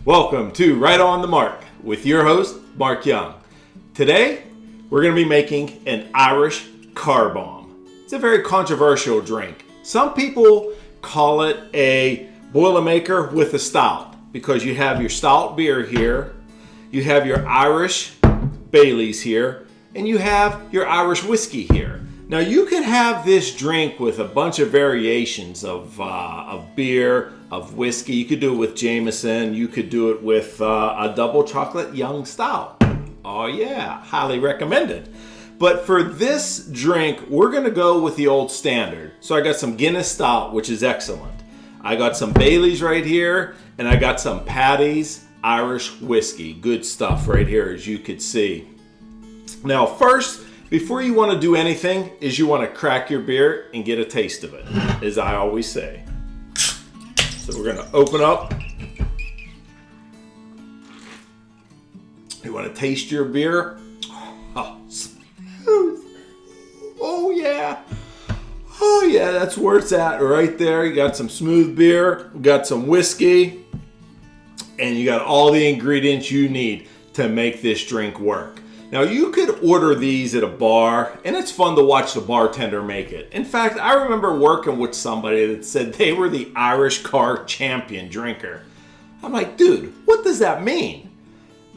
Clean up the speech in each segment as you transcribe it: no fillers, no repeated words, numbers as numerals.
Welcome to Right on the Mark with your host, Mark Young. Today, we're going to be making an Irish car bomb. It's a very controversial drink. Some people call it a Boilermaker with a stout because you have your stout beer here, you have your Irish Baileys here, and you have your Irish whiskey here. Now you could have this drink with a bunch of variations of beer, of whiskey. You could do it with Jameson. You could do it with a double chocolate young stout. Oh yeah, highly recommended. But for this drink, we're gonna go with the old standard. So I got some Guinness Stout, which is excellent. I got some Baileys right here, and I got some Paddy's Irish whiskey. Good stuff right here, as you could see. Now first, before you want to do anything, is you want to crack your beer and get a taste of it, as I always say. So we're going to open up. You want to taste your beer? Oh, smooth. Oh yeah. Oh yeah, that's where it's at right there. You got some smooth beer, you got some whiskey, and you got all the ingredients you need to make this drink work. Now you could order these at a bar, and it's fun to watch the bartender make it. In fact, I remember working with somebody that said they were the Irish car champion drinker. I'm like, dude, what does that mean?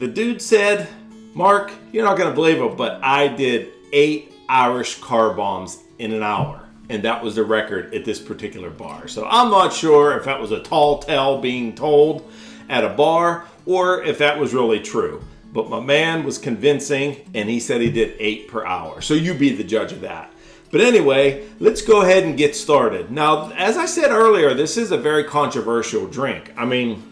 The dude said, Mark, you're not going to believe it, but I did 8 Irish car bombs in an hour. And that was the record at this particular bar. So I'm not sure if that was a tall tale being told at a bar or if that was really true. But my man was convincing, and he said he did 8 per hour. So you be the judge of that. But anyway, let's go ahead and get started. Now, as I said earlier, this is a very controversial drink. I mean,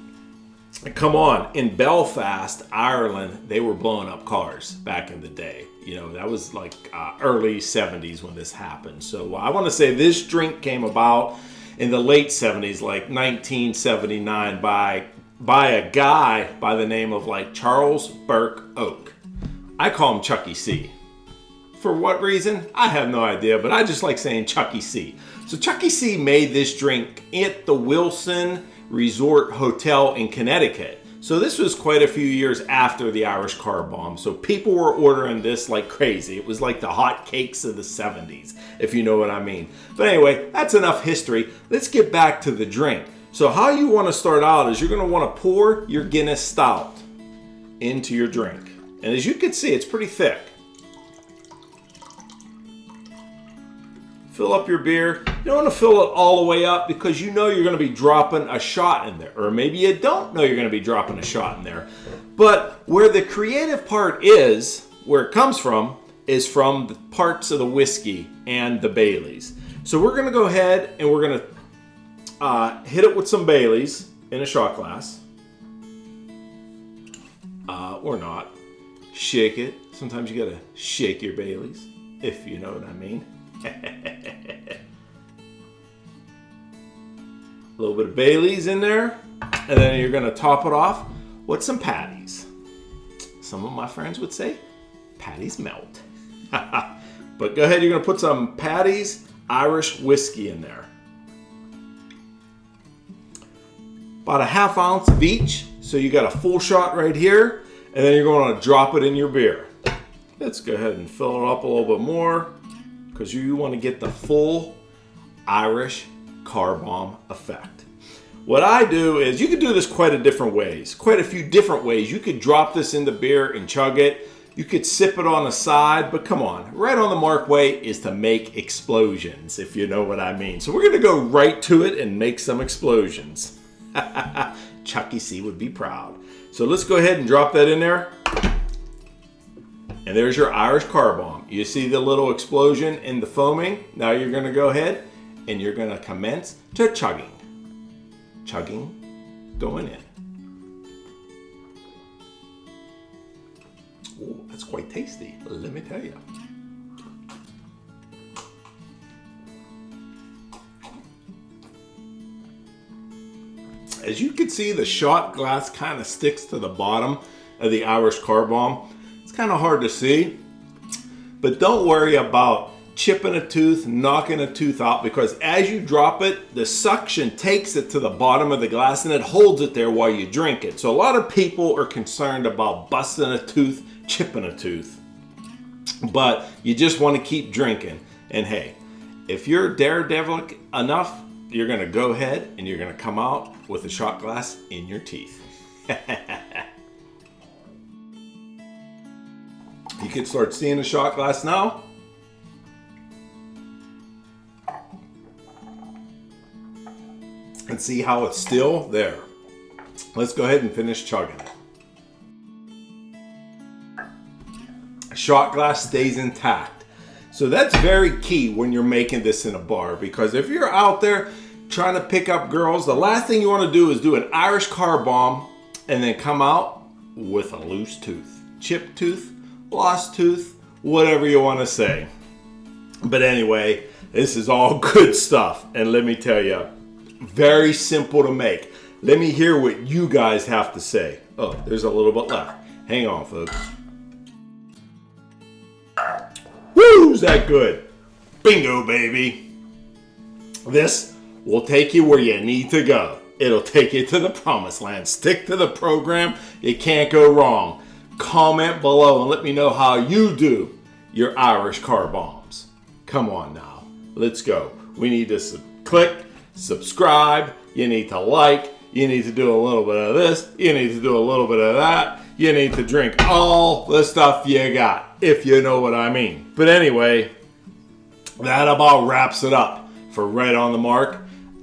come on. In Belfast, Ireland, they were blowing up cars back in the day. You know, that was like early 70s when this happened. So I want to say this drink came about in the late 70s, like 1979, by a guy by the name of like Charles Burke Oak. I call him Chucky C. For what reason? I have no idea, but I just like saying Chucky C. So Chucky C made this drink at the Wilson Resort Hotel in Connecticut. So this was quite a few years after the Irish car bomb. So people were ordering this like crazy. It was like the hot cakes of the 70s, if you know what I mean. But anyway, that's enough history. Let's get back to the drink. So how you want to start out is you're going to want to pour your Guinness Stout into your drink. And as you can see, it's pretty thick. Fill up your beer. You don't want to fill it all the way up because you know you're going to be dropping a shot in there. Or maybe you don't know you're going to be dropping a shot in there. But where the creative part is, where it comes from, is from the parts of the whiskey and the Baileys. So we're going to go ahead and we're going to hit it with some Baileys in a shot glass. Or not. Shake it. Sometimes you gotta shake your Baileys, if you know what I mean. A little bit of Baileys in there. And then you're gonna top it off with some Paddy's. Some of my friends would say, Paddy's melt. But go ahead, you're gonna put some Paddy's Irish whiskey in there. About a half ounce of each. So you got a full shot right here. And then you're going to drop it in your beer. Let's go ahead and fill it up a little bit more, because you want to get the full Irish car bomb effect. What I do is, you can do this quite a few different ways. You could drop this in the beer and chug it. You could sip it on the side, but come on. Right on the Mark way is to make explosions, if you know what I mean. So we're going to go right to it and make some explosions. Chucky C would be proud. So let's go ahead and drop that in there. And there's your Irish car bomb. You see the little explosion in the foaming? Now you're going to go ahead and you're going to commence to chugging. Chugging, going in. Oh, that's quite tasty, let me tell you. As you can see, the shot glass kind of sticks to the bottom of the Irish car bomb. It's kind of hard to see, but don't worry about chipping a tooth, knocking a tooth out, because as you drop it, the suction takes it to the bottom of the glass and it holds it there while you drink it. So a lot of people are concerned about busting a tooth, chipping a tooth, but you just want to keep drinking. And hey, if you're daredevil enough, you're going to go ahead and you're going to come out with a shot glass in your teeth. You can start seeing the shot glass now. And see how it's still there. Let's go ahead and finish chugging it. Shot glass stays intact. So that's very key when you're making this in a bar, because if you're out there trying to pick up girls, the last thing you want to do is do an Irish car bomb and then come out with a loose tooth, chipped tooth, lost tooth, whatever you want to say. But anyway, this is all good stuff. And let me tell you, very simple to make. Let me hear what you guys have to say. Oh, there's a little bit left. Hang on, folks. Woo, is that good? Bingo, baby. This will take you where you need to go. It'll take you to the promised land. Stick to the program. You can't go wrong. Comment below and let me know how you do your Irish car bombs. Come on now. Let's go. We need to click, subscribe. You need to like. You need to do a little bit of this. You need to do a little bit of that. You need to drink all the stuff you got, if you know what I mean. But anyway, that about wraps it up for Right on the Mark,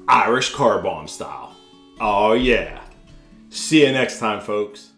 Irish car bomb style. Oh yeah. See you next time, folks.